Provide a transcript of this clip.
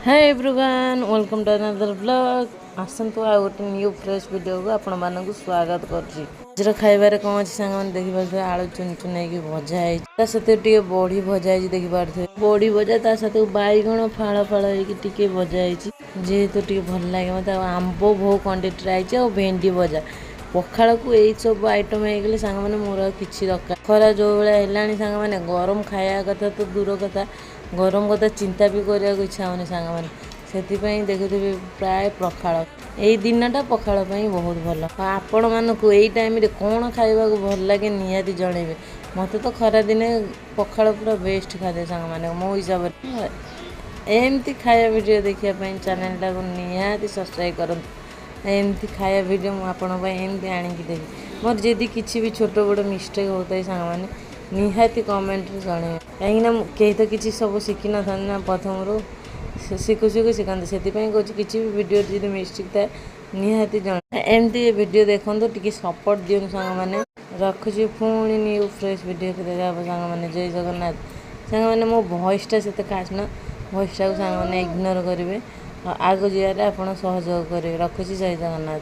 Hi everyone welcome to another blog आसतु आ गोटे न्यू फ्रेश वीडियो को आपण मानक स्वागत करछि। आज खाइबारे कौन अच्छी सांग मैंने देखी पारे आलू चुन चुन की भजा है बड़ी भजा है देखी पारे बड़ी भजा ता साथ बैगण फाड़ फाड़ होके भजा है जेहेतु टे भल लगे मत आंब बहु क्वांटिटी आई और भेंडी भजा पखाड़ को यही सब आइटम हो सांग मैंने मोर किसी दरकार खरा जो भाई है सांग मैंने गरम खाया कथा तो दूर कथा गरम कथा चिंता भी करने इच्छा होनी सांग मैंने से देखुवे प्राय पखाड़ यही दिनटा पखाड़ बहुत भल आपण मानक यही टाइम कौन खाइबा भल लगे निहाती जनइबे मत तो खरा दिने पखाड़ पूरा बेस्ट खाद्य सांग मैंने मो हिसाब से एमती खाया वीडियो देखापी चैनलटा को निहाती सब्सक्राइब करूँ एमती खाया वीडियो मुझे एमती आणिकी देवी मोर जदि किसी भी छोट बड़ मिस्टेक होता है सांग मैंने निहाती कमेंट जन कहीं कहीं तो किसी सब शिखी न था ना प्रथम रू शिखु शिखु शिखाते से कौन किसी भी वीडियो जी मिस्टेक थाए निहाती जन एमती वीडियो देखो टी सपोर्ट दिखाँ सांग मैंने रखुची पुणी न्यू फ्रेश वीडियो देखा सांग मैंने जय जगन्नाथ सांग मैंने मो भॉइसटा से खास ना भॉइसटा को सांग मैंने इग्नोर करेंगे आग जारे आप सहयोग करेंगे रखुची जय जगन्नाथ।